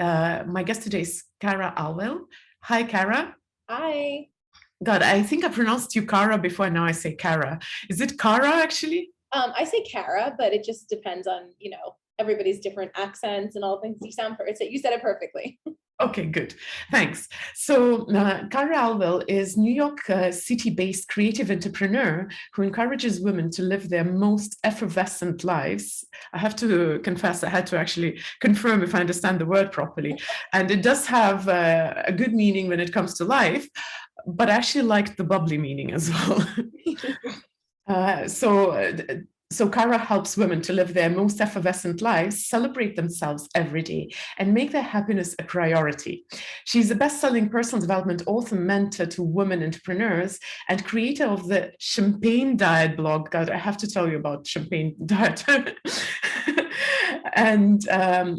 My guest today is Cara Alwill. Hi, Cara. Hi. God, I think I pronounced you Cara before. Now I say Cara. Is it Cara actually? I say Cara, but it just depends on, everybody's different accents and all things. You said it perfectly. Okay, good. Thanks. So, Cara Alwill is New York City-based creative entrepreneur who encourages women to live their most effervescent lives. I have to confess, I had to actually confirm if I understand the word properly. And it does have a good meaning when it comes to life, but I actually like the bubbly meaning as well. So Cara helps women to live their most effervescent lives, celebrate themselves every day, and make their happiness a priority. She's a best-selling personal development author, mentor to women entrepreneurs, and creator of the Champagne Diet blog. God, I have to tell you about Champagne Diet. And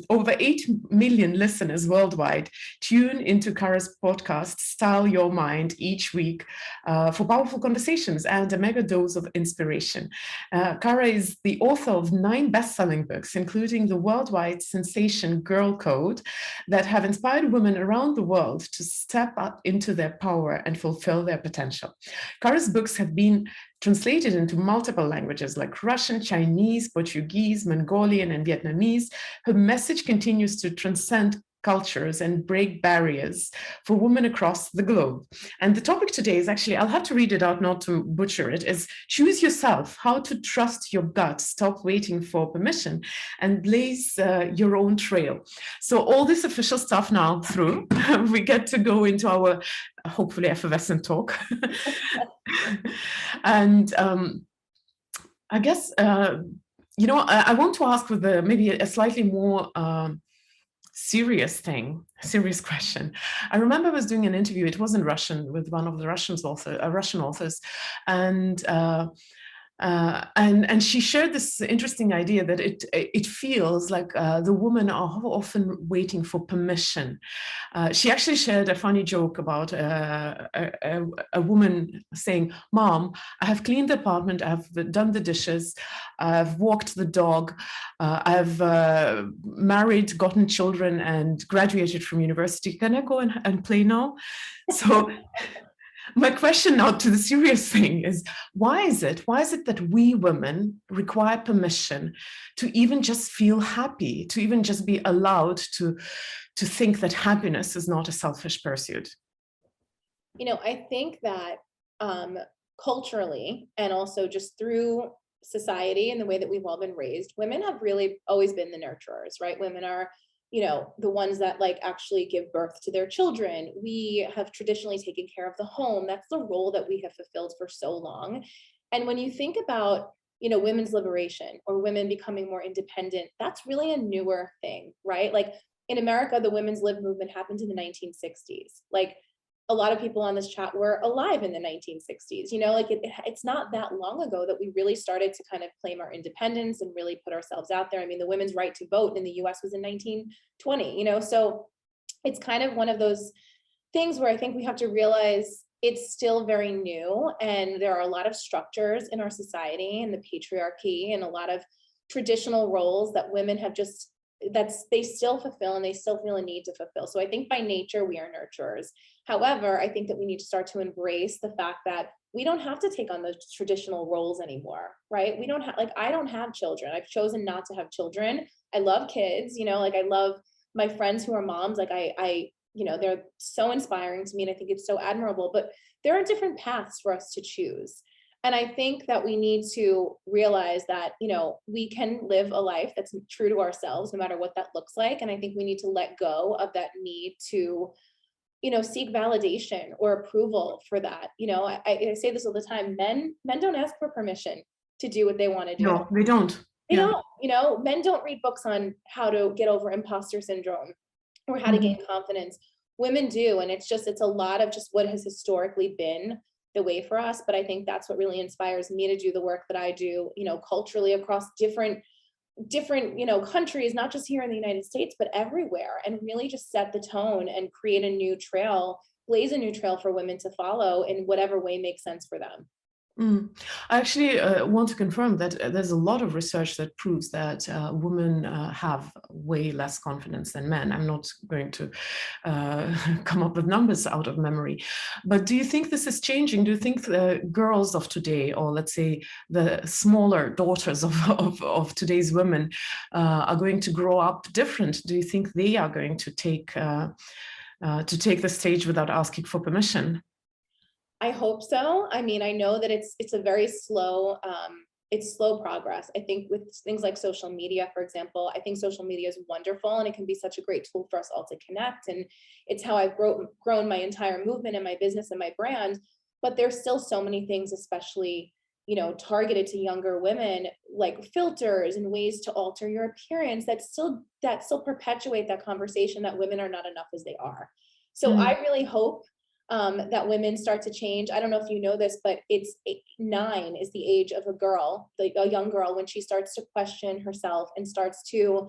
over 8 million listeners worldwide tune into Cara's podcast, Style Your Mind, each week for powerful conversations and a mega dose of inspiration. Cara is the author of 9 best-selling books, including the worldwide sensation Girl Code, that have inspired women around the world to step up into their power and fulfill their potential. Cara's books have been translated into multiple languages like Russian, Chinese, Portuguese, Mongolian, and Vietnamese. Her message continues to transcend cultures and break barriers for women across the globe. And the topic today is actually, I'll have to read it out not to butcher it, is choose yourself, how to trust your gut, stop waiting for permission, and blaze your own trail. So all this official stuff now through, we get to go into our hopefully effervescent talk. And I guess, I want to ask with maybe a slightly more serious question. I remember I was doing an interview, it was in Russian, with one of the Russian authors, and she shared this interesting idea that it feels like the women are often waiting for permission. She actually shared a funny joke about a woman saying, "Mom, I have cleaned the apartment, I've done the dishes, I've walked the dog, I've married, gotten children, and graduated from university. Can I go and play now?" So my question now to the serious thing is, why is it that we women require permission to even just feel happy, to even just be allowed to think that happiness is not a selfish pursuit? I think that culturally and also just through society and the way that we've all been raised, women have really always been the nurturers, right? Women are the ones that actually give birth to their children. We have traditionally taken care of the home. That's the role that we have fulfilled for so long. And when you think about, women's liberation or women becoming more independent, that's really a newer thing, right? Like in America, the women's lib movement happened in the 1960s. Like a lot of people on this chat were alive in the 1960s, it's not that long ago that we really started to kind of claim our independence and really put ourselves out there. I mean, the women's right to vote in the US was in 1920, so it's kind of one of those things where I think we have to realize it's still very new, and there are a lot of structures in our society and the patriarchy and a lot of traditional roles that women have they still fulfill and they still feel a need to fulfill. So I think by nature we are nurturers. However, I think that we need to start to embrace the fact that we don't have to take on those traditional roles anymore, right? We don't have, I don't have children. I've chosen not to have children. I love kids, I love my friends who are moms. They're so inspiring to me, and I think it's so admirable, but there are different paths for us to choose. And I think that we need to realize that, we can live a life that's true to ourselves, no matter what that looks like. And I think we need to let go of that need to, seek validation or approval for that. I say this all the time, men don't ask for permission to do what they want to do. No, they don't. They don't, men don't read books on how to get over imposter syndrome or how to gain confidence. Women do. And it's a lot of just what has historically been the way for us. But I think that's what really inspires me to do the work that I do, culturally across different, countries, not just here in the United States, but everywhere, and really just set the tone and create a new trail, blaze a new trail for women to follow in whatever way makes sense for them. I actually want to confirm that there's a lot of research that proves that women have way less confidence than men. I'm not going to come up with numbers out of memory. But do you think this is changing? Do you think the girls of today, or let's say the smaller daughters of today's women, are going to grow up different? Do you think they are going to take the stage without asking for permission? I hope so. I mean, I know that it's a very slow, it's slow progress. I think with things like social media, for example, I think social media is wonderful and it can be such a great tool for us all to connect. And it's how I've grown my entire movement and my business and my brand. But there's still so many things, especially, targeted to younger women, like filters and ways to alter your appearance that still perpetuate that conversation that women are not enough as they are. So I really hope that women start to change. I don't know if you know this, but 9 is the age of a girl, like a young girl, when she starts to question herself and starts to,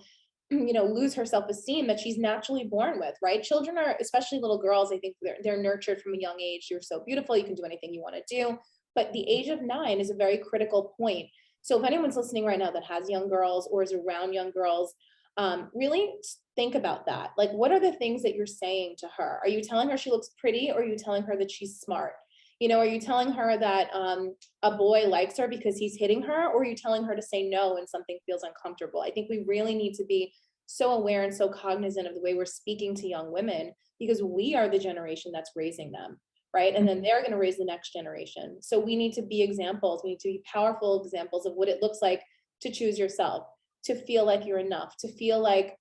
lose her self-esteem that she's naturally born with, right? Children are, especially little girls, I think they're nurtured from a young age. You're so beautiful, you can do anything you want to do. But the age of 9 is a very critical point. So if anyone's listening right now that has young girls or is around young girls, really think about that. Like, what are the things that you're saying to her? Are you telling her she looks pretty, or are you telling her that she's smart? Are you telling her that a boy likes her because he's hitting her, or are you telling her to say no when something feels uncomfortable? I think we really need to be so aware and so cognizant of the way we're speaking to young women, because we are the generation that's raising them, right? And then they're going to raise the next generation. So we need to be examples. We need to be powerful examples of what it looks like to choose yourself, to feel like you're enough, to feel like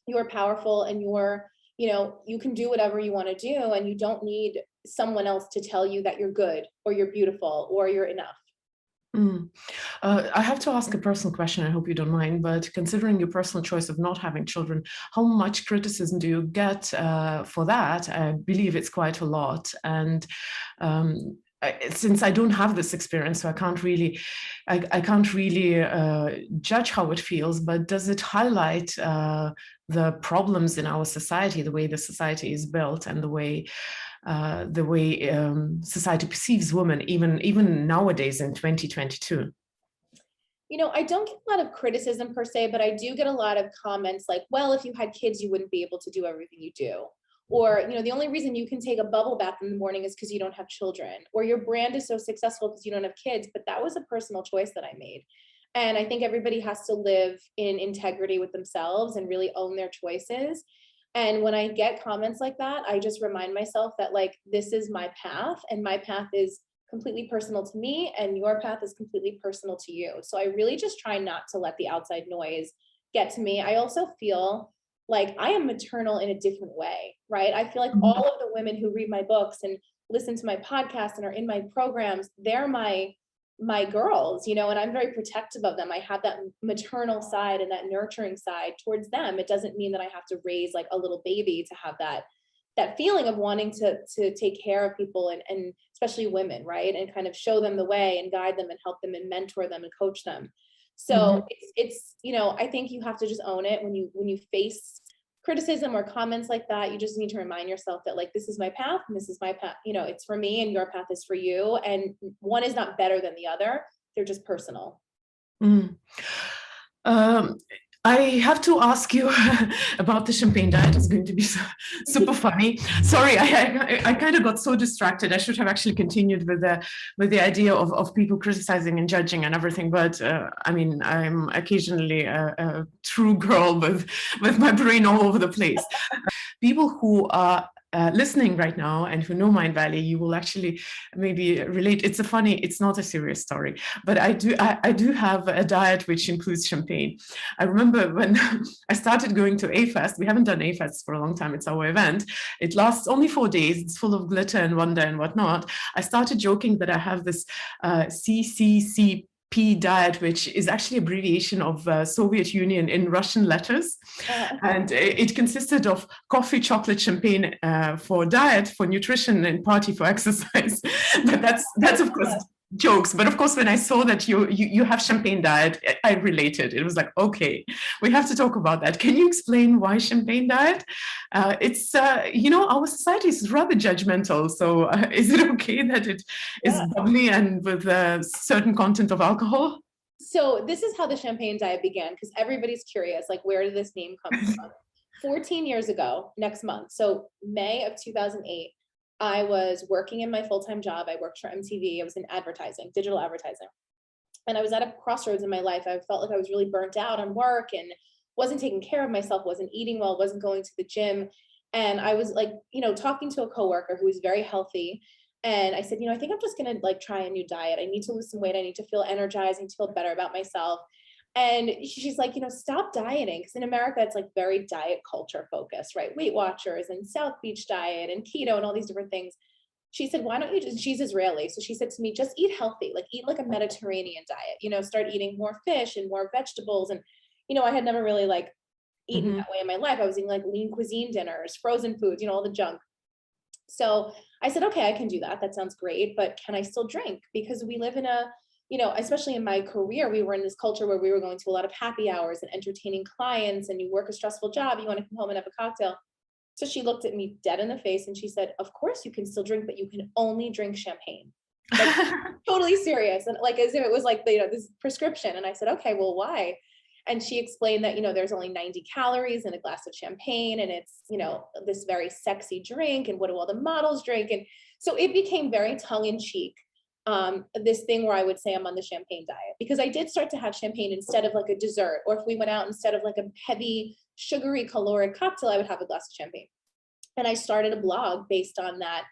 you're powerful and you can do whatever you want to do, and you don't need someone else to tell you that you're good or you're beautiful or you're enough. I have to ask a personal question. I hope you don't mind, but considering your personal choice of not having children, how much criticism do you get for that? I believe it's quite a lot. And since I don't have this experience, so I can't really judge how it feels, but does it highlight the problems in our society, the way the society is built, and the way society perceives women, even nowadays in 2022? I don't get a lot of criticism per se, but I do get a lot of comments like, well, if you had kids, you wouldn't be able to do everything you do. Or, the only reason you can take a bubble bath in the morning is because you don't have children, or your brand is so successful because you don't have kids. But that was a personal choice that I made. And I think everybody has to live in integrity with themselves and really own their choices. And when I get comments like that, I just remind myself that, like, this is my path, and my path is completely personal to me, and your path is completely personal to you. So I really just try not to let the outside noise get to me. I also feel like I am maternal in a different way, right? I feel like all of the women who read my books and listen to my podcast and are in my programs, they're my girls, and I'm very protective of them. I have that maternal side and that nurturing side towards them. It doesn't mean that I have to raise like a little baby to have that feeling of wanting to take care of people, and especially women, right? And kind of show them the way and guide them and help them and mentor them and coach them. So it's I think you have to just own it when you face criticism or comments like that. You just need to remind yourself that, like, this is my path and this is my path. It's for me and your path is for you. And one is not better than the other. They're just personal. I have to ask you about the champagne diet. It's going to be super funny. Sorry, I kind of got so distracted. I should have actually continued with the idea of people criticizing and judging and everything. But I mean, I'm occasionally a true girl with my brain all over the place. People who are listening right now and who know Mindvalley, you will actually maybe relate. It's not a serious story, but I do have a diet which includes champagne. I remember when I started going to A-Fest. We haven't done A-Fest for a long time. It's our event. It lasts only 4 days. It's full of glitter and wonder and whatnot. I started joking that I have this CCCP diet, which is actually abbreviation of Soviet Union in Russian letters. And it consisted of coffee, chocolate, champagne for diet, for nutrition, and party for exercise. But that's of course jokes. But of course, when I saw that you have champagne diet, I related. It was like, okay, we have to talk about that. Can you explain why champagne diet? It's our society is rather judgmental. So is it okay that it is Yeah. bubbly and with a certain content of alcohol? So this is how the champagne diet began, because everybody's curious, like, where did this name come from? 14 years ago, next month, so May of 2008, I was working in my full-time job. I worked for MTV. I was in advertising, digital advertising. And I was at a crossroads in my life. I felt like I was really burnt out on work and wasn't taking care of myself, wasn't eating well, wasn't going to the gym. And I was like, talking to a coworker who was very healthy. And I said, I think I'm just going to like try a new diet. I need to lose some weight. I need to feel energized. I need to feel better about myself. And she's like, stop dieting. Because in America, it's like very diet culture focused, right? Weight Watchers and South Beach diet and keto and all these different things. She said, why don't you just, she's Israeli. So she said to me, just eat healthy, like eat like a Mediterranean diet, start eating more fish and more vegetables. And, I had never really like eaten Mm-hmm. that way in my life. I was eating like lean cuisine dinners, frozen foods, all the junk. So I said, okay, I can do that. That sounds great. But can I still drink? Because we live in especially in my career, we were in this culture where we were going to a lot of happy hours and entertaining clients, and you work a stressful job. You want to come home and have a cocktail. So she looked at me dead in the face and she said, of course you can still drink, but you can only drink champagne. Like, totally serious. And like, as if it was like, this prescription. And I said, okay, well, why? And she explained that, there's only 90 calories in a glass of champagne, and it's, this very sexy drink, and what do all the models drink? And so it became very tongue in cheek. This thing where I would say I'm on the champagne diet, because I did start to have champagne instead of like a dessert, or if we went out, instead of like a heavy sugary caloric cocktail, I would have a glass of champagne. And I started a blog based on that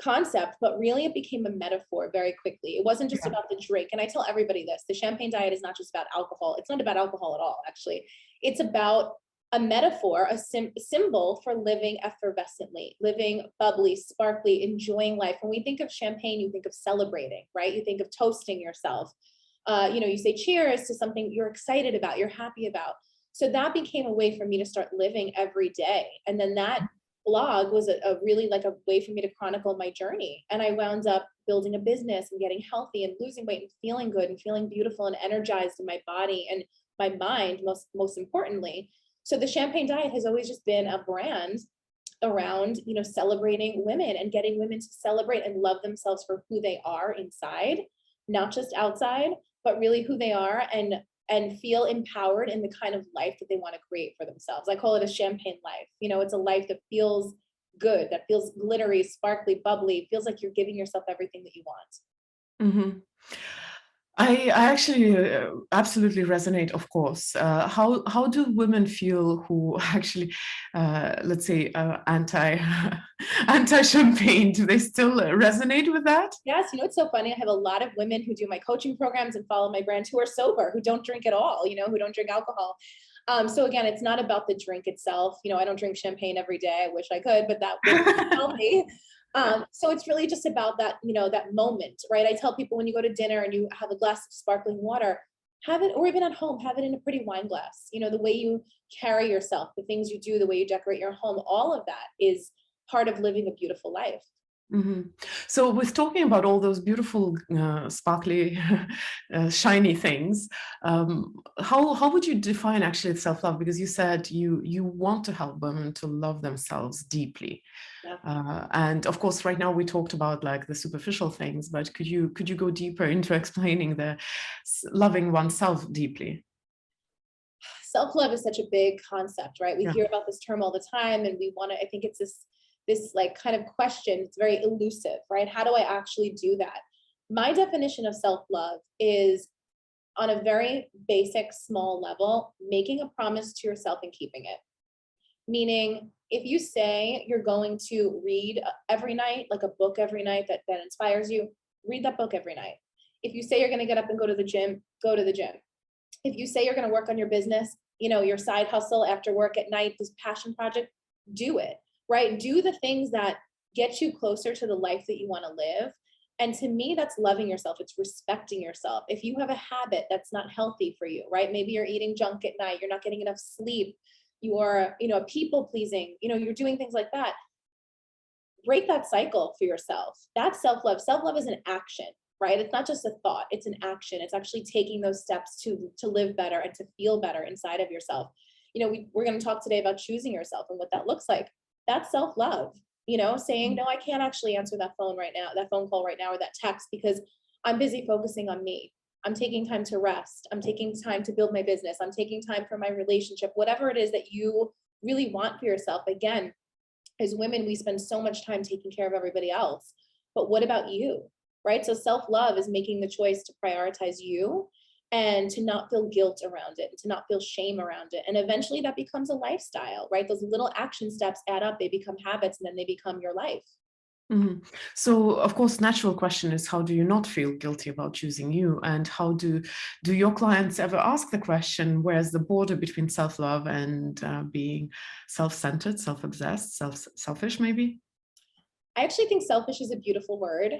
concept, but really it became a metaphor very quickly. It wasn't just about the drink. And I tell everybody this, the champagne diet is not just about alcohol. It's not about alcohol at all, actually. It's about a metaphor, a symbol for living effervescently, living bubbly, sparkly, enjoying life. When we think of champagne, you think of celebrating, right? You think of toasting yourself. You say cheers to something you're excited about, you're happy about. So that became a way for me to start living every day. And then that blog was a really like a way for me to chronicle my journey. And I wound up building a business and getting healthy and losing weight and feeling good and feeling beautiful and energized in my body and my mind, most importantly. So the champagne diet has always just been a brand around, celebrating women and getting women to celebrate and love themselves for who they are inside, not just outside, but really who they are, and feel empowered in the kind of life that they want to create for themselves. I call it a champagne life. It's a life that feels good, that feels glittery, sparkly, bubbly, feels like you're giving yourself everything that you want. Mm-hmm. I actually absolutely resonate, of course. How do women feel who actually, let's say, anti champagne? Do they still resonate with that? Yes, it's so funny. I have a lot of women who do my coaching programs and follow my brand who are sober, who don't drink at all, who don't drink alcohol. So again, it's not about the drink itself. I don't drink champagne every day. I wish I could, but that wouldn't be healthy. So it's really just about that, that moment, right? I tell people, when you go to dinner and you have a glass of sparkling water, have it, or even at home, have it in a pretty wine glass. The way you carry yourself, the things you do, the way you decorate your home, all of that is part of living a beautiful life. Mm-hmm. So with talking about all those beautiful, sparkly, shiny things, how would you define actually self-love? Because you said you want to help women to love themselves deeply. Yeah. And of course, right now we talked about like the superficial things, but could you go deeper into explaining the loving oneself deeply? Self-love is such a big concept, right? We Yeah. hear about this term all the time, and we want to, I think it's this like kind of question. It's very elusive, right? How do I actually do that? My definition of self-love is, on a very basic, small level, making a promise to yourself and keeping it. Meaning, if you say you're going to read every night, like a book every night that inspires you, read that book every night. If you say you're going to get up and go to the gym, go to the gym. If you say you're going to work on your business, your side hustle after work at night, this passion project, do it, right? Do the things that get you closer to the life that you want to live. And to me, that's loving yourself. It's respecting yourself. If you have a habit that's not healthy for you, right? Maybe you're eating junk at night, you're not getting enough sleep, you are, people pleasing, you're doing things like that. Break that cycle for yourself. That's self-love. Self-love is an action. right? It's not just a thought, it's an action. It's actually taking those steps to live better and to feel better inside of yourself. We're going to talk today about choosing yourself and what that looks like. That's self-love, saying, no, I can't actually answer that phone right now, that phone call right now, or that text, because I'm busy focusing on me. I'm taking time to rest. I'm taking time to build my business. I'm taking time for my relationship, whatever it is that you really want for yourself. Again, as women, we spend so much time taking care of everybody else. But what about you, right? So self-love is making the choice to prioritize you and to not feel guilt around it, and to not feel shame around it. And eventually that becomes a lifestyle, right? Those little action steps add up, they become habits, and then they become your life. Mm-hmm. So, of course, natural question is, how do you not feel guilty about choosing you? And how do your clients ever ask the question, where's the border between self-love and being self-centered, self-obsessed, selfish, maybe? I actually think selfish is a beautiful word.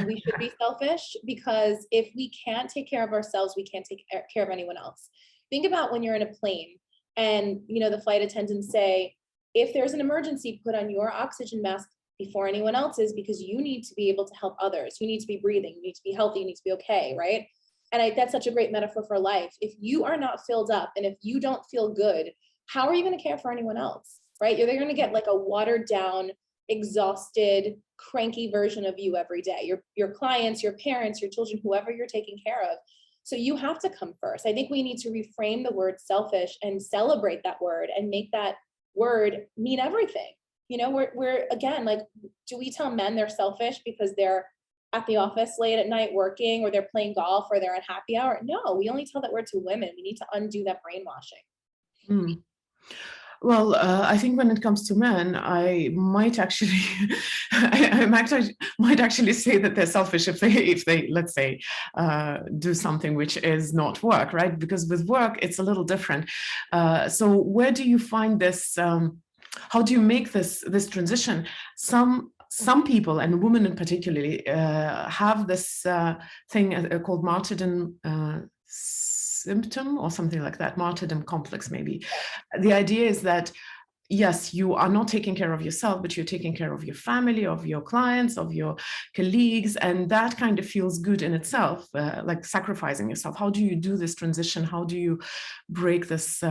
We should be selfish, because if we can't take care of ourselves, we can't take care of anyone else. Think about when you're in a plane and, the flight attendants say, if there's an emergency, put on your oxygen mask before anyone else's, because you need to be able to help others. You need to be breathing. You need to be healthy. You need to be okay, right? And that's such a great metaphor for life. If you are not filled up and if you don't feel good, how are you going to care for anyone else, right? You're going to get like a watered down, exhausted, cranky version of you every day. Your clients, your parents, your children, whoever you're taking care of. So you have to come first. I think we need to reframe the word selfish and celebrate that word and make that word mean everything. We're again, like, do we tell men they're selfish because they're at the office late at night working, or they're playing golf, or they're at happy hour? No, we only tell that word to women. We need to undo that brainwashing. Mm. Well, I think when it comes to men, I might actually, might actually say that they're selfish if they let's say, do something which is not work, right? Because with work, it's a little different. So where do you find this? How do you make this transition? Some people, and women in particularly, have this thing called martyrdom symptom, or something like that, martyrdom complex maybe. The idea is that, yes, you are not taking care of yourself, but you're taking care of your family, of your clients, of your colleagues, and that kind of feels good in itself, like sacrificing yourself. How do you do this transition? How do you break this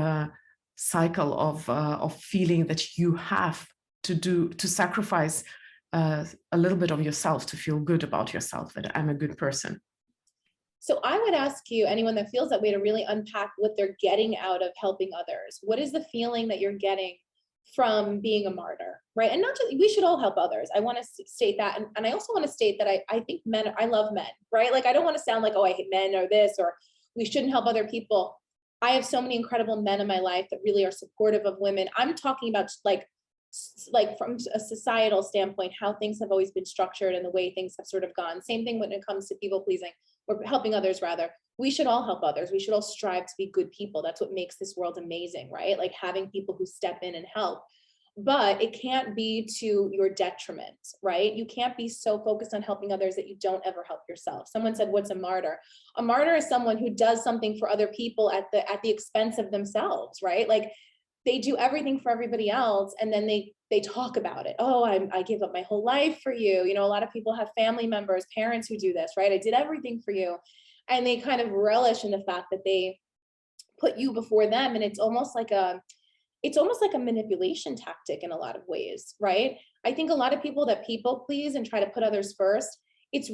cycle of feeling that you have to sacrifice a little bit of yourself to feel good about yourself, that I'm a good person? So I would ask you, anyone that feels that way, to really unpack what they're getting out of helping others. What is the feeling that you're getting from being a martyr, right? And not just, we should all help others. I want to state that. And I also want to state that I think men, I love men, right? Like, I don't want to sound like, oh, I hate men or this, or we shouldn't help other people. I have so many incredible men in my life that really are supportive of women. I'm talking about like from a societal standpoint, how things have always been structured and the way things have sort of gone. Same thing when it comes to people pleasing, or helping others rather. We should all help others. We should all strive to be good people. That's what makes this world amazing, right? Like, having people who step in and help. But it can't be to your detriment, right? You can't be so focused on helping others that you don't ever help yourself. Someone said, what's a martyr? A martyr is someone who does something for other people at the expense of themselves, right? Like, they do everything for everybody else, and then they talk about it. Oh, I gave up my whole life for you. A lot of people have family members, parents who do this, right? I did everything for you. And they kind of relish in the fact that they put you before them. And it's almost like a manipulation tactic in a lot of ways, right? I think a lot of people that people please and try to put others first, it's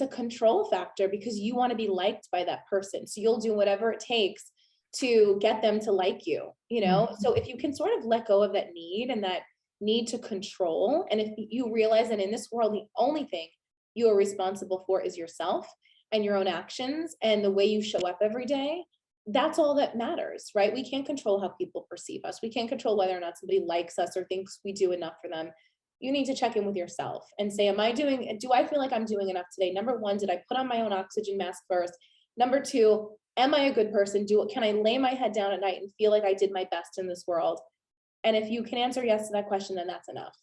a control factor, because you want to be liked by that person. So you'll do whatever it takes to get them to like you, Mm-hmm. So if you can sort of let go of that need and that need to control, and if you realize that in this world, the only thing you are responsible for is yourself and your own actions and the way you show up every day, that's all that matters, right? We can't control how people perceive us. We can't control whether or not somebody likes us or thinks we do enough for them. You need to check in with yourself and say, do I feel like I'm doing enough today? Number one, did I put on my own oxygen mask first? Number two, am I a good person? Can I lay my head down at night and feel like I did my best in this world? And if you can answer yes to that question, then that's enough.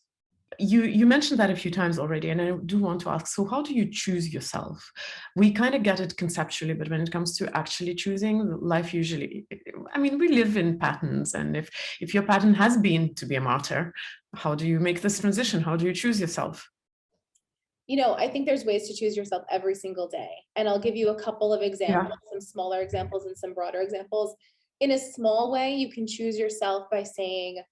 You mentioned that a few times already, and I do want to ask, so how do you choose yourself? We kind of get it conceptually, but when it comes to actually choosing life, usually, I mean, we live in patterns, and if your pattern has been to be a martyr, how do you make this transition? How do you choose yourself? I think there's ways to choose yourself every single day. And I'll give you a couple of examples, some smaller examples and some broader examples. In a small way, you can choose yourself by saying,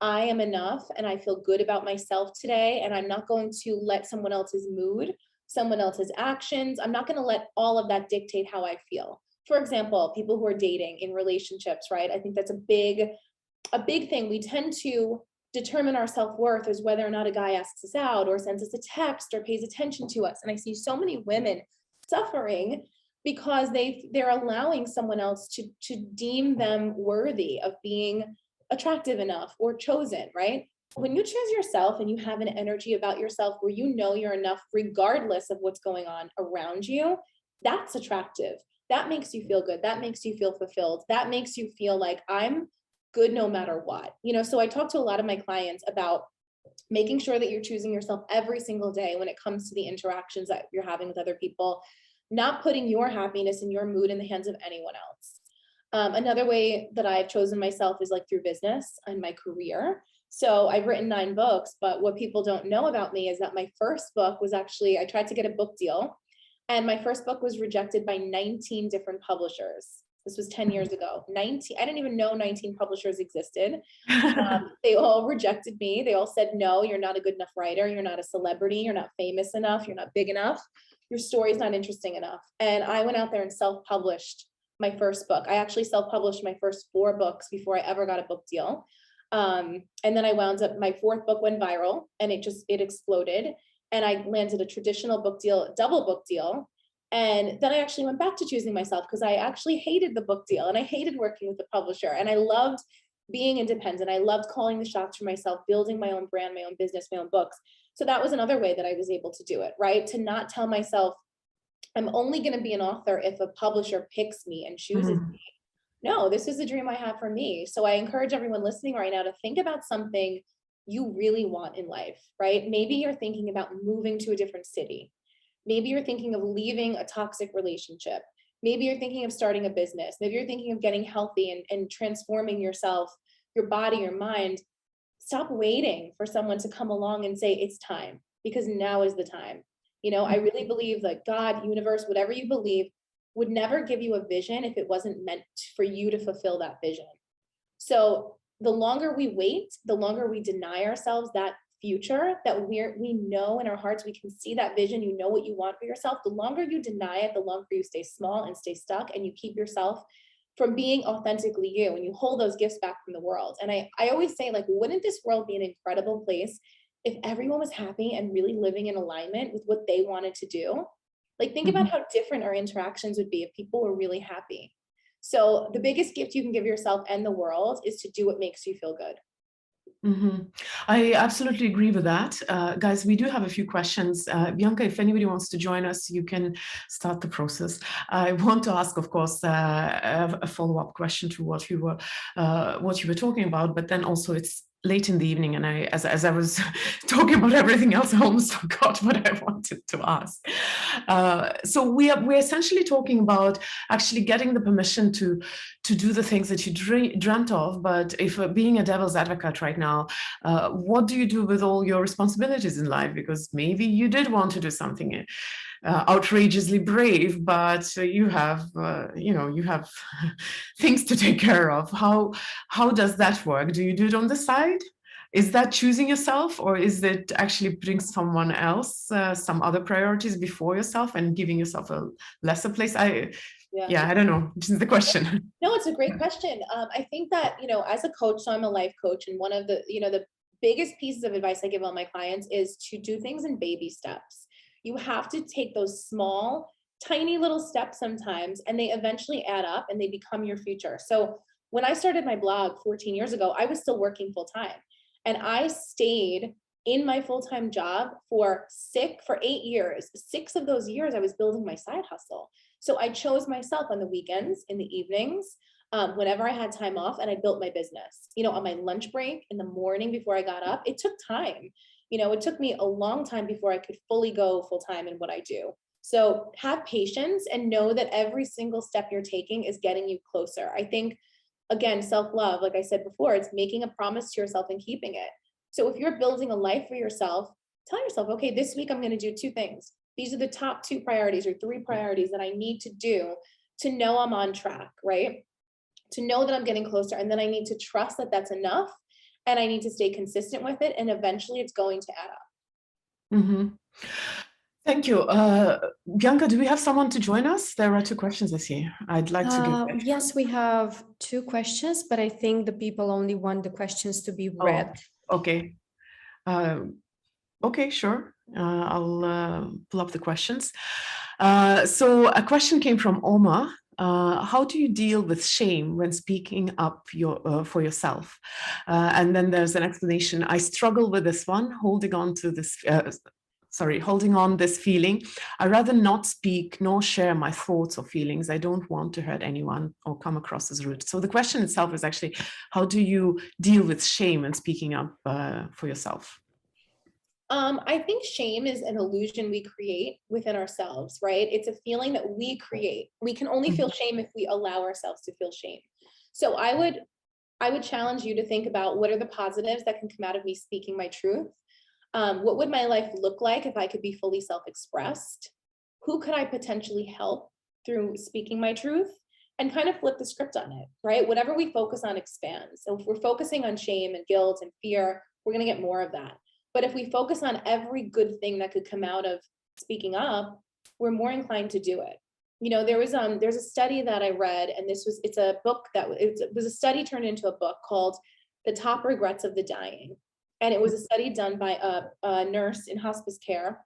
I am enough and I feel good about myself today. And I'm not going to let someone else's mood, someone else's actions, I'm not going to let all of that dictate how I feel. For example, people who are dating in relationships, right? I think that's a big thing. We tend to determine our self-worth as whether or not a guy asks us out or sends us a text or pays attention to us. And I see so many women suffering because they're allowing someone else to deem them worthy of being attractive enough or chosen, right? When you choose yourself and you have an energy about yourself where you know you're enough regardless of what's going on around you, that's attractive. That makes you feel good. That makes you feel fulfilled. That makes you feel like I'm good no matter what. So I talk to a lot of my clients about making sure that you're choosing yourself every single day when it comes to the interactions that you're having with other people, not putting your happiness and your mood in the hands of anyone else. Another way that I've chosen myself is like through business and my career. So I've written 9 books, but what people don't know about me is that my first book was actually, I tried to get a book deal, and my first book was rejected by 19 different publishers. This was 10 years ago. 19, I didn't even know 19 publishers existed. They all rejected me. They all said, no, you're not a good enough writer. You're not a celebrity. You're not famous enough. You're not big enough. Your story's not interesting enough. And I went out there and self-published my first book. I actually self-published my first 4 books before I ever got a book deal. And then I wound up, my 4th book went viral and it exploded. And I landed a traditional book deal, double book deal. And then I actually went back to choosing myself because I actually hated the book deal and I hated working with the publisher. And I loved being independent. I loved calling the shots for myself, building my own brand, my own business, my own books. So that was another way that I was able to do it, right? To not tell myself, I'm only going to be an author if a publisher picks me and chooses me. No, this is the dream I have for me. So I encourage everyone listening right now to think about something you really want in life, right? Maybe you're thinking about moving to a different city. Maybe you're thinking of leaving a toxic relationship. Maybe you're thinking of starting a business. Maybe you're thinking of getting healthy and transforming yourself, your body, your mind. Stop waiting for someone to come along and say it's time, because now is the time. I really believe that God, universe, whatever you believe, would never give you a vision if it wasn't meant for you to fulfill that vision. So the longer we wait, the longer we deny ourselves that future that we know in our hearts, we can see that vision, what you want for yourself. The longer you deny it, the longer you stay small and stay stuck, and you keep yourself from being authentically you, and you hold those gifts back from the world. And I always say, like, wouldn't this world be an incredible place if everyone was happy and really living in alignment with what they wanted to do? Like, think about how different our interactions would be if people were really happy. So the biggest gift you can give yourself and the world is to do what makes you feel good. I absolutely agree with that. Guys, we do have a few questions. Bianca, if anybody wants to join us, you can start the process. I want to ask, of course, a follow-up question to what you were talking about, but then also it's late in the evening, and as I was talking about everything else, I almost forgot what I wanted to ask. So we're essentially talking about actually getting the permission to do the things that you dreamt of. But if being a devil's advocate right now, what do you do with all your responsibilities in life? Because maybe you did want to do something outrageously brave, but you have things to take care of. How does that work? Do you do it on the side? Is that choosing yourself, or is it actually putting someone else, some other priorities before yourself and giving yourself a lesser place? I don't know. This is the question. No, it's a great question. I think that, as a coach, so I'm a life coach, and one of the biggest pieces of advice I give all my clients is to do things in baby steps. You have to take those small, tiny little steps sometimes, and they eventually add up and they become your future. So when I started my blog 14 years ago, I was still working full time, and I stayed in my full-time job for 8 years. 6 of those years, I was building my side hustle. So I chose myself on the weekends, in the evenings, whenever I had time off, and I built my business. On my lunch break in the morning before I got up, it took time. It took me a long time before I could fully go full-time in what I do. So have patience and know that every single step you're taking is getting you closer. I think, again, self-love, like I said before, it's making a promise to yourself and keeping it. So if you're building a life for yourself, tell yourself, okay, this week I'm going to do 2 things. These are the top 2 priorities or 3 priorities that I need to do to know I'm on track, right? To know that I'm getting closer. And then I need to trust that that's enough. And I need to stay consistent with it. And eventually it's going to add up. Mm-hmm. Thank you. Bianca, do we have someone to join us? There are 2 questions I see. I'd like to give it. Yes, we have 2 questions, but I think the people only want the questions to be read. Oh, okay. Okay, sure. I'll pull up the questions. So a question came from Oma. How do you deal with shame when speaking up for yourself? And then there's an explanation. I struggle with this one, holding on this feeling. I rather not speak nor share my thoughts or feelings. I don't want to hurt anyone or come across as rude. So the question itself is actually, how do you deal with shame when speaking up for yourself? I think shame is an illusion we create within ourselves, right? It's a feeling that we create. We can only feel shame if we allow ourselves to feel shame. So I would challenge you to think about, what are the positives that can come out of me speaking my truth? What would my life look like if I could be fully self-expressed? Who could I potentially help through speaking my truth? And kind of flip the script on it, right? Whatever we focus on expands. So if we're focusing on shame and guilt and fear, we're going to get more of that. But if we focus on every good thing that could come out of speaking up, we're more inclined to do it. You know, there's a study that I read, and it's a book it was a study turned into a book called The Top Regrets of the Dying. And it was a study done by a nurse in hospice care.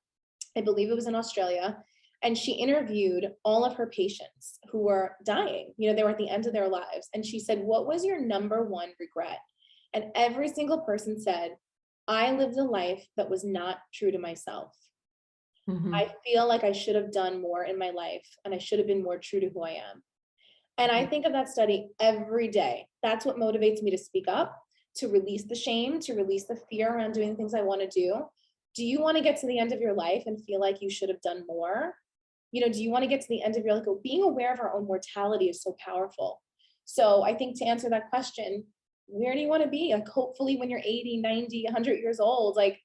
I believe it was in Australia. And she interviewed all of her patients who were dying. You know, they were at the end of their lives. And she said, what was your number 1 regret? And every single person said, I lived a life that was not true to myself. Mm-hmm. I feel like I should have done more in my life, and I should have been more true to who I am. And I think of that study every day. That's what motivates me to speak up, to release the shame, to release the fear around doing things I want to do. Do you want to get to the end of your life and feel like you should have done more? You know, do you want to get to the end of your life? Being aware of our own mortality is so powerful. So I think to answer that question, where do you want to be? Like, hopefully when you're 80, 90, 100 years old, like,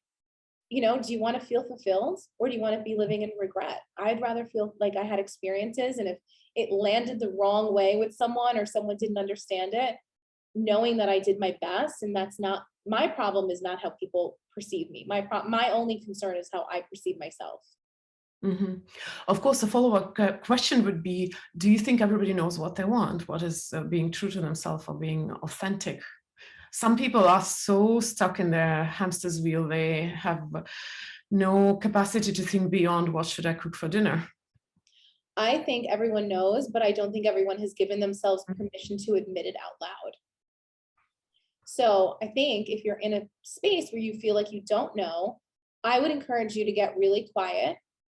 you know, do you want to feel fulfilled, or do you want to be living in regret? I'd rather feel like I had experiences, and if it landed the wrong way with someone or someone didn't understand it, knowing that I did my best, and that's not my problem, is not how people perceive me. My only concern is how I perceive myself. Mm-hmm. Of course, the follow-up question would be, do you think everybody knows what they want? What is being true to themselves or being authentic? Some people are so stuck in their hamster's wheel, they have no capacity to think beyond, what should I cook for dinner? I think everyone knows, but I don't think everyone has given themselves permission to admit it out loud. So I think if you're in a space where you feel like you don't know, I would encourage you to get really quiet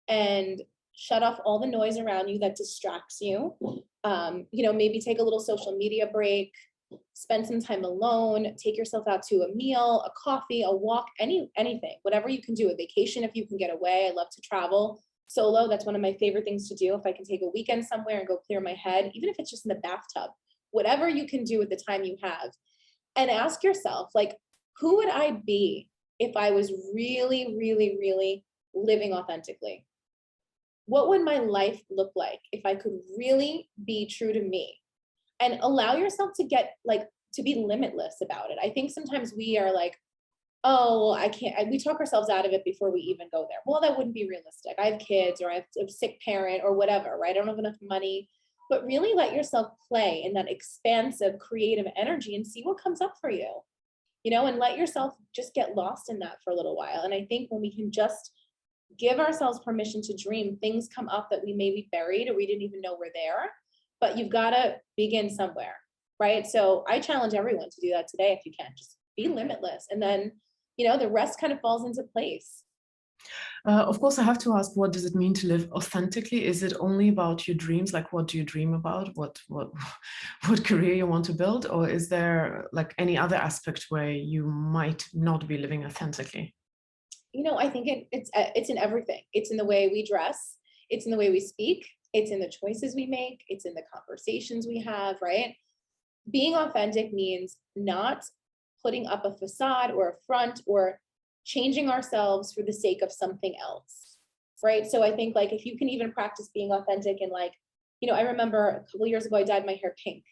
and shut off all the noise around you that distracts you. You know, maybe take a little social media break, spend some time alone, take yourself out to a meal, a coffee, a walk, anything, whatever you can do, a vacation if you can get away. I love to travel solo. That's one of my favorite things to do. If I can take a weekend somewhere and go clear my head, even if it's just in the bathtub, whatever you can do with the time you have. And ask yourself, like, who would I be if I was really, really, really living authentically? What would my life look like if I could really be true to me? And allow yourself to to be limitless about it. I think sometimes we are like, oh, well, I can't, we talk ourselves out of it before we even go there. Well, that wouldn't be realistic. I have kids, or I have a sick parent, or whatever, right? I don't have enough money. But really let yourself play in that expansive, creative energy and see what comes up for you, you know, and let yourself just get lost in that for a little while. And I think when we can just give ourselves permission to dream, things come up that we maybe buried or we didn't even know were there, but you've got to begin somewhere, right? So I challenge everyone to do that today if you can. Just be limitless. And then, you know, the rest kind of falls into place. Of course, I have to ask, what does it mean to live authentically? Is it only about your dreams? Like, what do you dream about? What career you want to build? Or is there like any other aspect where you might not be living authentically? You know, I think it's in everything. It's in the way we dress. It's in the way we speak. It's in the choices we make. It's in the conversations we have, right? Being authentic means not putting up a facade or a front or changing ourselves for the sake of something else, right? So I think like if you can even practice being authentic and like, you know, I remember a couple years ago I dyed my hair pink,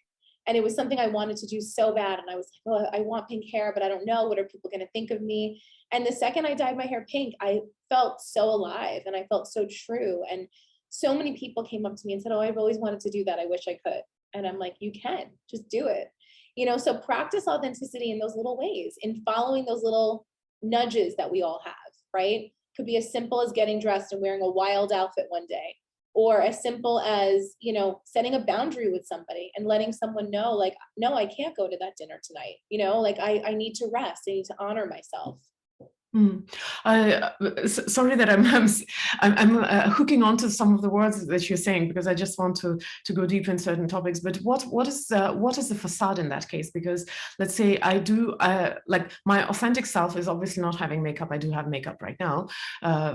and it was something I wanted to do so bad, and I was like, oh, I want pink hair, but I don't know, what are people going to think of me? And the second I dyed my hair pink, I felt so alive and I felt so true. And so many people came up to me and said, oh, I've always wanted to do that, I wish I could. And I'm like, you can just do it. You know, so practice authenticity in those little ways, in following those little nudges that we all have, right? Could be as simple as getting dressed and wearing a wild outfit one day, or as simple as, you know, setting a boundary with somebody and letting someone know, like, no, I can't go to that dinner tonight. You know, like I need to rest. I need to honor myself. Sorry that I'm hooking onto some of the words that you're saying, because I just want to go deep in certain topics. But what is the facade in that case? Because let's say I do like my authentic self is obviously not having makeup. I do have makeup right now.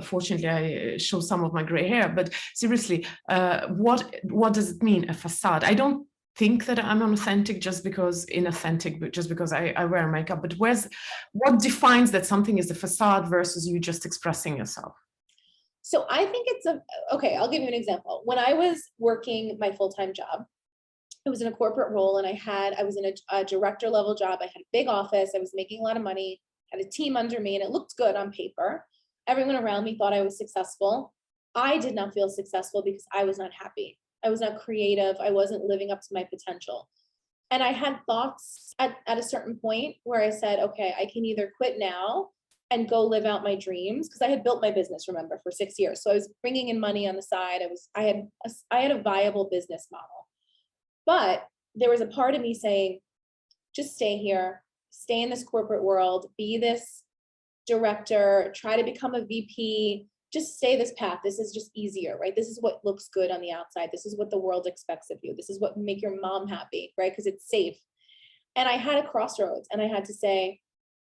Fortunately, I show some of my gray hair. But seriously, what does it mean, a facade? I don't think that I'm inauthentic just because I wear makeup, but what defines that something is a facade versus you just expressing yourself? So I think okay, I'll give you an example. When I was working my full-time job, it was in a corporate role, and I was in a director level job. I had a big office. I was making a lot of money, had a team under me, and it looked good on paper. Everyone around me thought I was successful. I did not feel successful because I was not happy. I was not creative. I wasn't living up to my potential. And I had thoughts at a certain point where I said, okay, I can either quit now and go live out my dreams, because I had built my business, remember, for 6 years. So I was bringing in money on the side. I had a viable business model. But there was a part of me saying, just stay here, stay in this corporate world, be this director, try to become a VP, just stay this path. This is just easier, right? This is what looks good on the outside. This is what the world expects of you. This is what make your mom happy, right? Because it's safe. And I had a crossroads, and I had to say,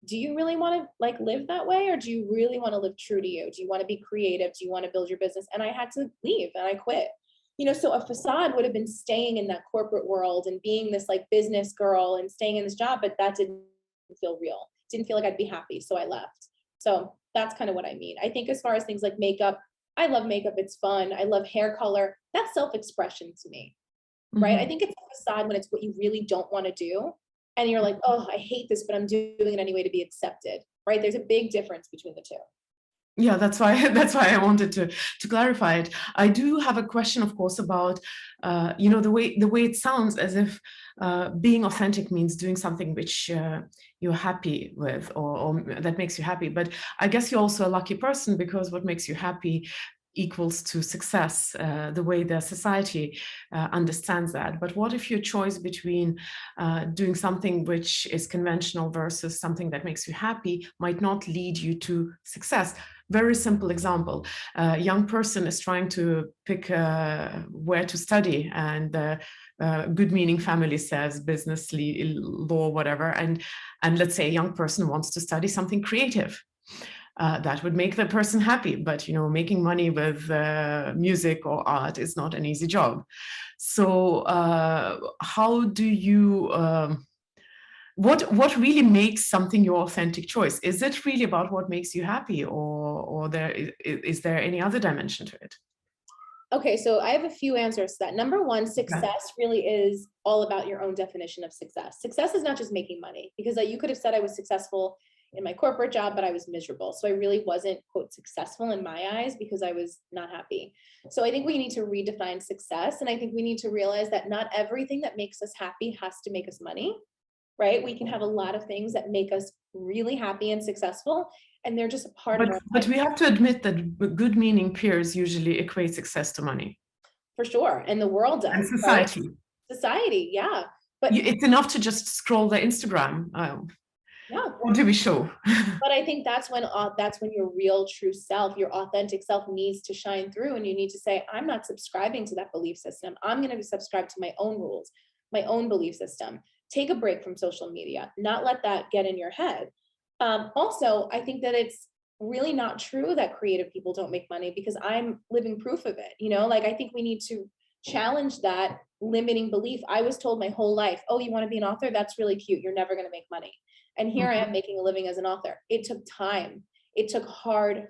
do you really want to like live that way? Or do you really want to live true to you? Do you want to be creative? Do you want to build your business? And I had to leave, and I quit. You know, so a facade would have been staying in that corporate world and being this like business girl and staying in this job, but that didn't feel real. Didn't feel like I'd be happy. So I left. So that's kind of what I mean. I think as far as things like makeup, I love makeup. It's fun. I love hair color. That's self-expression to me, right? I think it's a facade when it's what you really don't want to do. And you're like, oh, I hate this, but I'm doing it anyway to be accepted, right? There's a big difference between the two. Yeah, that's why I wanted to clarify it. I do have a question, of course, about you know, the way it sounds as if being authentic means doing something which you're happy with, or that makes you happy. But I guess you're also a lucky person, because what makes you happy equals to success, the way the society understands that. But what if your choice between doing something which is conventional versus something that makes you happy might not lead you to success? Very simple example. A young person is trying to pick where to study, and good meaning family says business, law, whatever. And let's say a young person wants to study something creative. That would make the person happy, but you know, making money with music or art is not an easy job. So how do you what really makes something your authentic choice? Is it really about what makes you happy, or is there any other dimension to it? Okay, so I have a few answers to that. Number one, success really is all about your own definition of success. Success is not just making money, because you could have said I was successful in my corporate job, but I was miserable. So I really wasn't, quote, successful in my eyes, because I was not happy. So I think we need to redefine success. And I think we need to realize that not everything that makes us happy has to make us money, right? We can have a lot of things that make us really happy and successful, and they're just a part of our life. But we have to admit that good meaning peers usually equate success to money. For sure. And the world does. And society. Right? Society, yeah. But it's enough to just scroll the Instagram. Yeah. What do we show? But I think that's when your real true self, your authentic self, needs to shine through, and you need to say, I'm not subscribing to that belief system. I'm going to subscribe to my own rules, my own belief system. Take a break from social media, not let that get in your head. Also, I think that it's really not true that creative people don't make money, because I'm living proof of it. You know, like, I think we need to challenge that limiting belief. I was told my whole life, oh, you want to be an author? That's really cute. You're never going to make money. And here I am making a living as an author. It took time. It took hard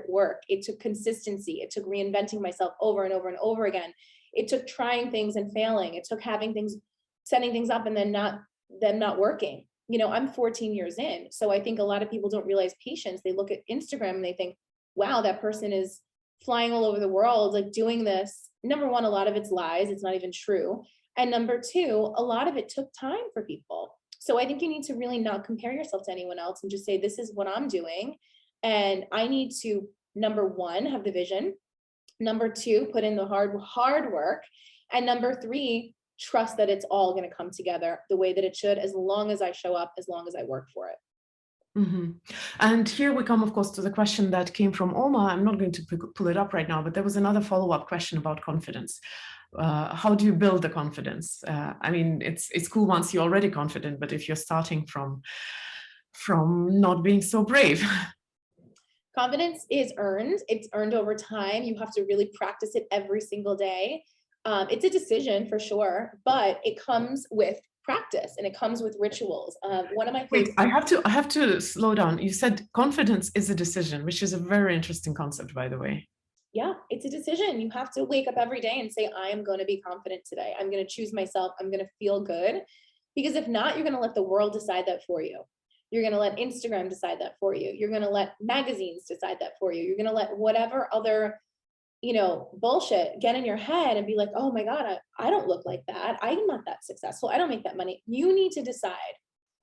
work. It took consistency. It took reinventing myself over and over and over again. It took trying things and failing. It took having things, setting things up and then not working. You know, I'm 14 years in. So I think a lot of people don't realize patience. They look at Instagram and they think, wow, that person is flying all over the world, like doing this. Number one, a lot of it's lies. It's not even true. And number two, a lot of it took time for people. So I think you need to really not compare yourself to anyone else and just say, this is what I'm doing. And I need to, number one, have the vision. Number two, put in the hard work. And number three, trust that it's all going to come together the way that it should, as long as I show up, as long as I work for it. Mm-hmm. And here we come, of course, to the question that came from Oma. I'm not going to pull it up right now, but there was another follow-up question about confidence. How do you build the confidence? I mean, it's cool once you're already confident, but if you're starting from not being so brave. Confidence is earned. It's earned over time. You have to really practice it every single day. It's a decision for sure, but it comes with practice and it comes with rituals. One of my Wait, I have to slow down. You said confidence is a decision, which is a very interesting concept, by the way. Yeah, it's a decision. You have to wake up every day and say, I am going to be confident today. I'm going to choose myself. I'm going to feel good. Because if not, you're going to let the world decide that for you. You're going to let Instagram decide that for you. You're going to let magazines decide that for you. You're going to let whatever other, you know, bullshit get in your head and be like, oh my God, I don't look like that. I'm not that successful. I don't make that money. You need to decide,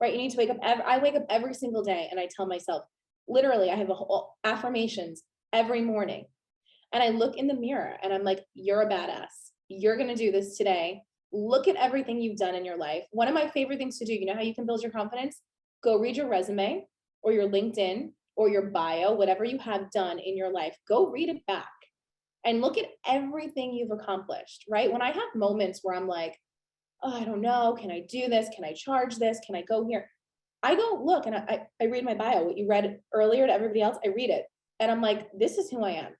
right? You need to wake up. I wake up every single day and I tell myself, literally, I have affirmations every morning. And I look in the mirror and I'm like, you're a badass. You're going to do this today. Look at everything you've done in your life. One of my favorite things to do, you know how you can build your confidence? Go read your resume or your LinkedIn or your bio, whatever you have done in your life. Go read it back and look at everything you've accomplished, right? When I have moments where I'm like, oh, I don't know, can I do this? Can I charge this? Can I go here? I go look and I read my bio. What you read earlier to everybody else, I read it. And I'm like, this is who I am.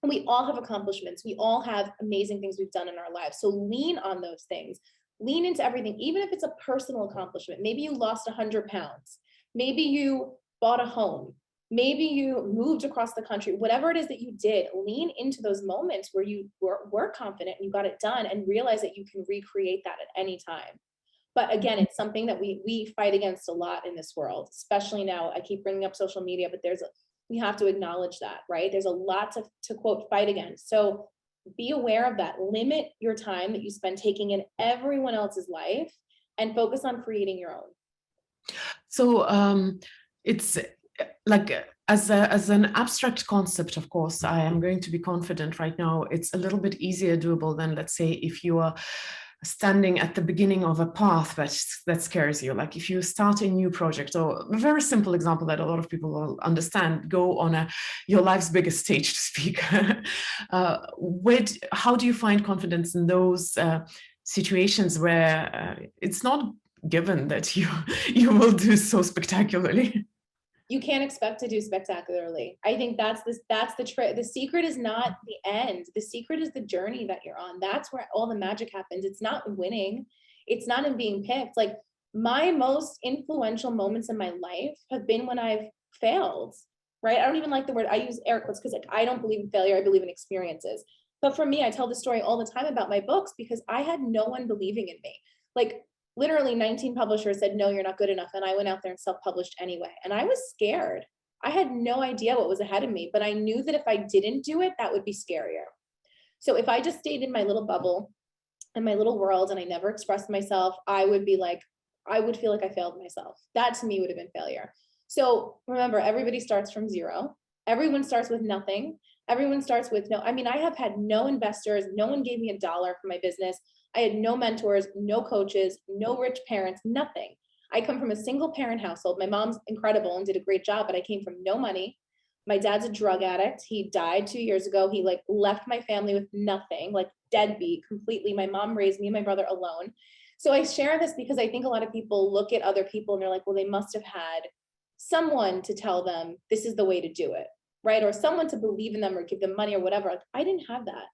And we all have accomplishments. We all have amazing things we've done in our lives. So lean on those things. Lean into everything, even if it's a personal accomplishment. Maybe you lost 100 pounds. Maybe you bought a home. Maybe you moved across the country. Whatever it is that you did, lean into those moments where you were confident and you got it done and realize that you can recreate that at any time. But again, it's something that we fight against a lot in this world, especially now. I keep bringing up social media, but we have to acknowledge that, right? There's a lot to quote, fight against. So be aware of that. Limit your time that you spend taking in everyone else's life and focus on creating your own. So it's like as an abstract concept, of course, I am going to be confident right now. It's a little bit easier doable than, let's say, if you are standing at the beginning of a path that scares you. Like if you start a new project, or a very simple example that a lot of people will understand, go on your life's biggest stage, to speak. How do you find confidence in those situations where it's not given that you will do so spectacularly? You can't expect to do spectacularly. I think that's the trick. The secret is not the end. The secret is the journey that you're on. That's where all the magic happens. It's not winning. It's not in being picked. Like my most influential moments in my life have been when I've failed, right? I don't even like the word, I use air quotes because like, I don't believe in failure. I believe in experiences. But for me, I tell the story all the time about my books because I had no one believing in me. Like literally 19 publishers said, no, you're not good enough. And I went out there and self-published anyway. And I was scared. I had no idea what was ahead of me, but I knew that if I didn't do it, that would be scarier. So if I just stayed in my little bubble and my little world and I never expressed myself, I would feel like I failed myself. That to me would have been failure. So remember, everybody starts from zero. Everyone starts with nothing. Everyone starts with I have had no investors. No one gave me $1 for my business. I had no mentors, no coaches, no rich parents, nothing. I come from a single parent household. My mom's incredible and did a great job, but I came from no money. My dad's a drug addict. He died 2 years ago. He left my family with nothing, deadbeat completely. My mom raised me and my brother alone. So I share this because I think a lot of people look at other people and they're like, well, they must have had someone to tell them this is the way to do it, right? Or someone to believe in them or give them money or whatever. I didn't have that.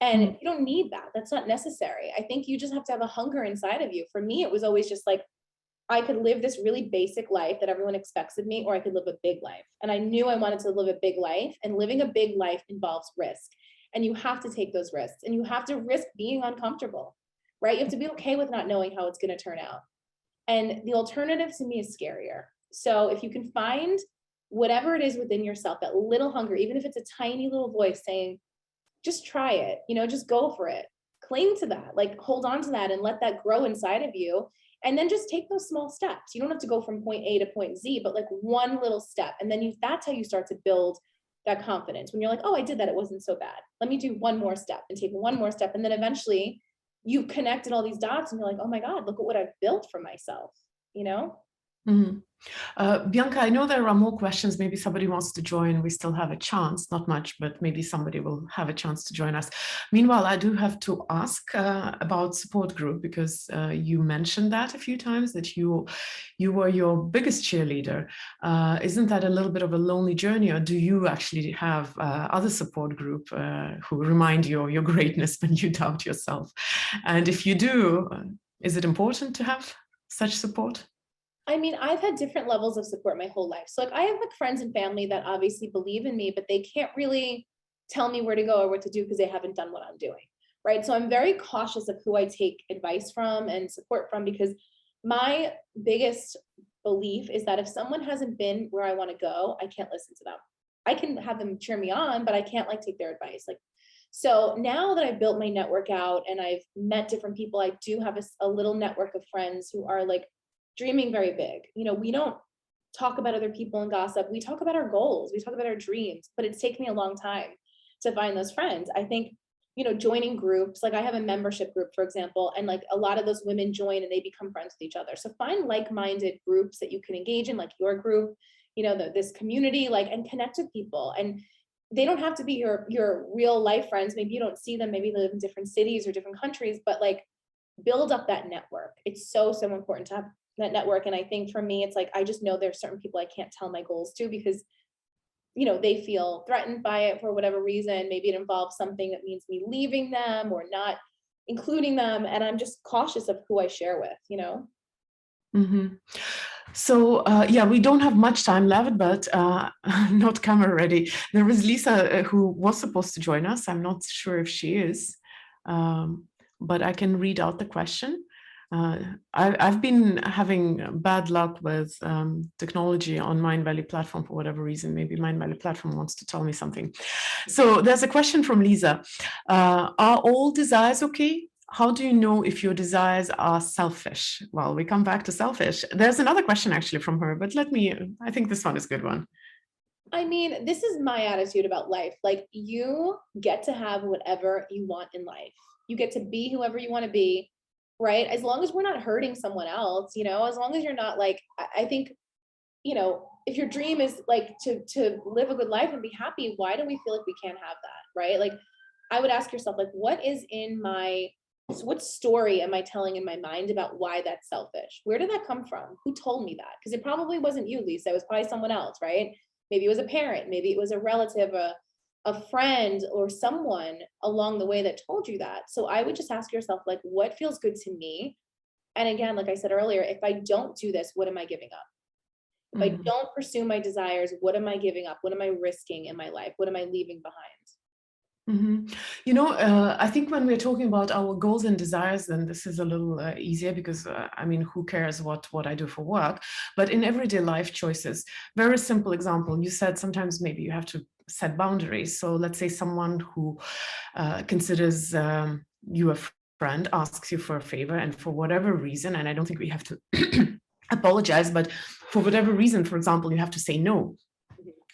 And you don't need that. That's not necessary. I think you just have to have a hunger inside of you. For me, it was always just like, I could live this really basic life that everyone expects of me, or I could live a big life. And I knew I wanted to live a big life, and living a big life involves risk. And you have to take those risks, and you have to risk being uncomfortable, right? You have to be okay with not knowing how it's going to turn out. And the alternative to me is scarier. So if you can find whatever it is within yourself, that little hunger, even if it's a tiny little voice saying, just try it, just go for it, cling to that, like hold on to that and let that grow inside of you. And then just take those small steps. You don't have to go from point A to point Z, but like one little step. And then that's how you start to build that confidence. When you're like, oh, I did that, it wasn't so bad. Let me do one more step and take one more step. And then eventually you've connected all these dots and you're like, oh my God, look at what I've built for myself, Mm-hmm. Bianca, I know there are more questions. Maybe somebody wants to join. We still have a chance, not much, but maybe somebody will have a chance to join us. Meanwhile, I do have to ask about support group, because you mentioned that a few times, that you were your biggest cheerleader. Isn't that a little bit of a lonely journey, or do you actually have other support group who remind you of your greatness when you doubt yourself? And if you do, is it important to have such support? I mean, I've had different levels of support my whole life. So like I have like friends and family that obviously believe in me, but they can't really tell me where to go or what to do because they haven't done what I'm doing, right? So I'm very cautious of who I take advice from and support from, because my biggest belief is that if someone hasn't been where I want to go, I can't listen to them. I can have them cheer me on, but I can't like take their advice. Like, so now that I've built my network out and I've met different people, I do have a little network of friends who are like dreaming very big. We don't talk about other people and gossip. We talk about our goals. We talk about our dreams, but it's taken me a long time to find those friends. I think, joining groups, like I have a membership group, for example, and like a lot of those women join and they become friends with each other. So find like-minded groups that you can engage in, like your group, this community, like, and connect with people. And they don't have to be your real life friends. Maybe you don't see them, maybe they live in different cities or different countries, but like build up that network. It's so important to have that network. And I think for me, it's like, I just know there's certain people I can't tell my goals to because, they feel threatened by it for whatever reason. Maybe it involves something that means me leaving them or not including them. And I'm just cautious of who I share with, Mm-hmm. So, yeah, we don't have much time left, but not camera ready. There is Lisa who was supposed to join us. I'm not sure if she is, but I can read out the question. I've been having bad luck with technology on Mindvalley platform for whatever reason. Maybe Mindvalley platform wants to tell me something. So there's a question from Lisa. Are all desires okay? How do you know if your desires are selfish? Well, we come back to selfish. There's another question actually from her, but I think this one is a good one. I mean, this is my attitude about life. Like, you get to have whatever you want in life. You get to be whoever you want to be, right? As long as we're not hurting someone else, as long as you're not like, I think, if your dream is like to live a good life and be happy, why do we feel like we can't have that, right? Like, I would ask yourself, like, what story am I telling in my mind about why that's selfish? Where did that come from? Who told me that? Because it probably wasn't you, Lisa. It was probably someone else, right? Maybe it was a parent, maybe it was a relative, a friend, or someone along the way that told you that. So I would just ask yourself, like, what feels good to me? And again, like I said earlier, if I don't do this, what am I giving up? If I don't pursue my desires, what am I giving up? What am I risking in my life? What am I leaving behind? I think when we're talking about our goals and desires, then this is a little easier because, who cares what I do for work? But in everyday life choices, very simple example, you said sometimes maybe you have to set boundaries. So let's say someone who considers you a friend asks you for a favor, and for whatever reason, and I don't think we have to apologize, but for whatever reason, for example, you have to say no.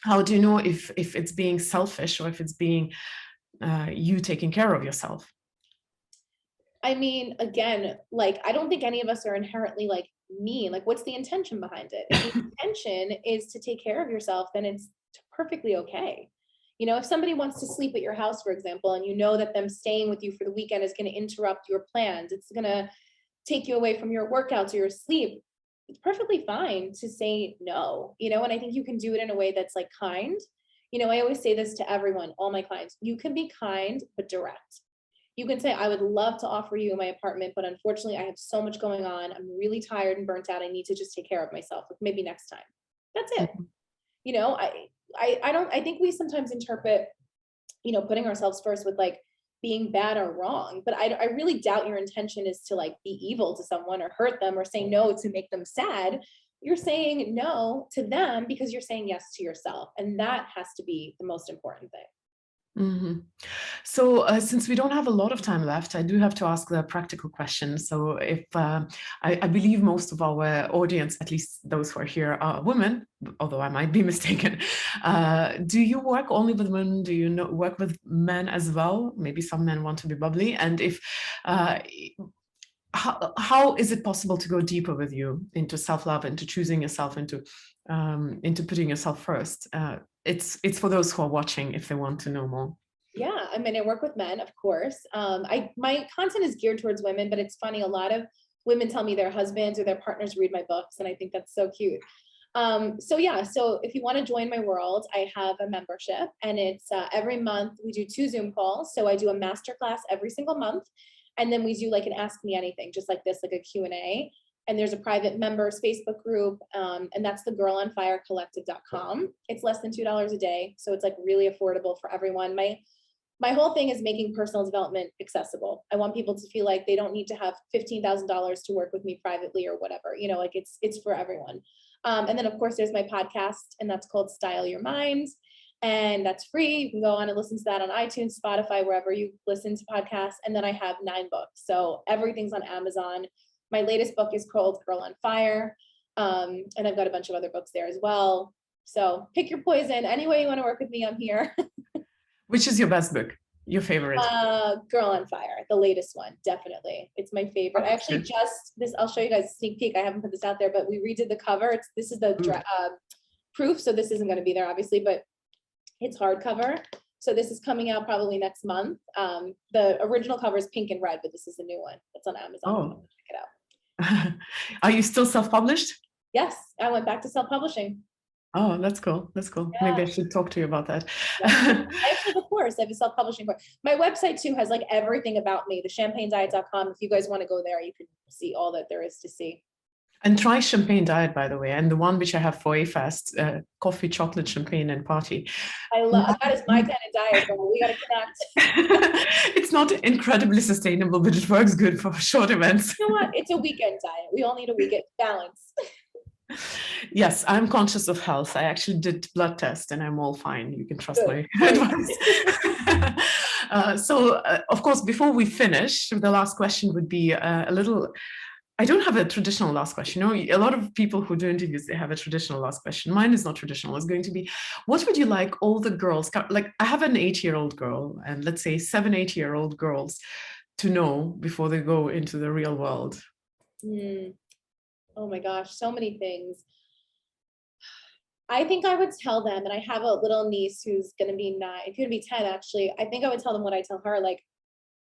How do you know if it's being selfish or if it's being you taking care of yourself? I mean, again, like, I don't think any of us are inherently like mean. Like, what's the intention behind it? If the intention is to take care of yourself, then it's perfectly okay. If somebody wants to sleep at your house, for example, and you know that them staying with you for the weekend is going to interrupt your plans, it's going to take you away from your workouts or your sleep, it's perfectly fine to say no, and I think you can do it in a way that's like kind. I always say this to everyone, all my clients, you can be kind, but direct. You can say, I would love to offer you my apartment, but unfortunately I have so much going on. I'm really tired and burnt out. I need to just take care of myself. Like, maybe next time. That's it. You know, I think we sometimes interpret, you know, putting ourselves first with like being bad or wrong, but I really doubt your intention is to like be evil to someone or hurt them or say no to make them sad. You're saying no to them because you're saying yes to yourself. And that has to be the most important thing. So since we don't have a lot of time left, I do have to ask the practical question. So if I believe most of our audience, at least those who are here, are women, although I might be mistaken. Do you work only with women? Do you work with men as well? Maybe some men want to be bubbly. And if how is it possible to go deeper with you into self-love, into choosing yourself, into putting yourself first? It's for those who are watching if they want to know more. Yeah, I mean, I work with men, of course. My content is geared towards women, but it's funny. A lot of women tell me their husbands or their partners read my books, and I think that's so cute. So yeah, so if you want to join my world, I have a membership, and it's every month we do 2 Zoom calls. So I do a masterclass every single month, and then we do like an Ask Me Anything, just like this, like a Q&A. And there's a private members Facebook group, and that's the girlonfirecollective.com. It's less than $2 a day, so it's like really affordable for everyone. My whole thing is making personal development accessible. I want people to feel like they don't need to have $15,000 to work with me privately or whatever, you know, like it's for everyone. And then of course there's my podcast, and that's called Style Your Mind. And that's free. You can go on and listen to that on iTunes, Spotify, wherever you listen to podcasts. And then I have 9 books. So everything's on Amazon. My latest book is called Girl on Fire. And I've got a bunch of other books there as well. So pick your poison. Any way you want to work with me, I'm here. Which is your best book? Your favorite? Girl on Fire, the latest one, definitely. It's my favorite. I actually I'll show you guys a sneak peek. I haven't put this out there, but we redid the cover. This is the proof. So this isn't going to be there, obviously, but it's hardcover. So this is coming out probably next month. The original cover is pink and red, but this is the new one. It's on Amazon. Oh. Check it out. Are you still self-published? Yes, I went back to self-publishing. Oh, that's cool. That's cool. Yeah. Maybe I should talk to you about that. Yeah. I actually have a course. I have a self-publishing course. My website too has like everything about me, thechampagnediet.com. If you guys want to go there, you can see all that there is to see. And try Champagne Diet, by the way, and the one which I have for AFest, coffee, chocolate, champagne, and party. That is my kind of diet, girl. We got to connect. It's not incredibly sustainable, but it works good for short events. You know what? It's a weekend diet. We all need a weekend balance. Yes, I'm conscious of health. I actually did blood test and I'm all fine. You can trust my advice. Of course, before we finish, the last question would be a little... I don't have a traditional last question. You know, a lot of people who do interviews, they have a traditional last question. Mine is not traditional. It's going to be, what would you like all the girls, like I have an 8-year-old girl, and let's say 7, 8-year-old girls to know before they go into the real world? Oh my gosh, so many things. I think I would tell them, and I have a little niece who's going to be 9, it's going to be 10 actually. I think I would tell them what I tell her, like,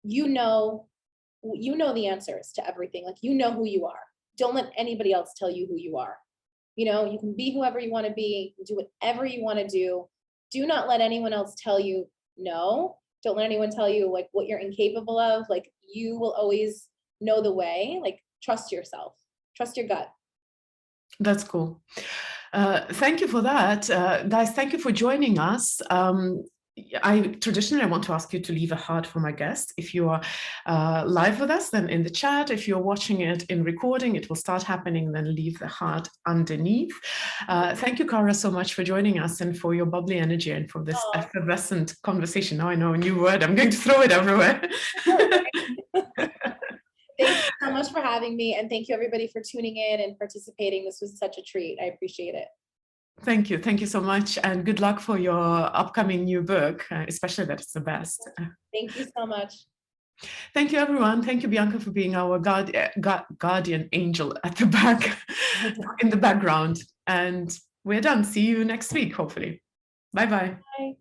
you know the answers to everything. Like, you know who you are. Don't let anybody else tell you who you are. You know, you can be whoever you want to be, do whatever you want to do. Do not let anyone else tell you no. Don't let anyone tell you like what you're incapable of. Like, you will always know the way. Like, trust yourself, trust your gut. That's cool. Thank you for that. Guys, thank you for joining us. Traditionally, I want to ask you to leave a heart for my guest. If you are live with us, then in the chat. If you're watching it in recording, it will start happening, then leave the heart underneath. Thank you, Cara, so much for joining us and for your bubbly energy and for this effervescent conversation. Now I know a new word. I'm going to throw it everywhere. Thank you so much for having me, and thank you everybody for tuning in and participating. This was such a treat. I appreciate it. Thank you. Thank you so much. And good luck for your upcoming new book, especially that it's the best. Thank you so much. Thank you, everyone. Thank you, Bianca, for being our guardian angel at the back, in the background. And we're done. See you next week, hopefully. Bye-bye. Bye.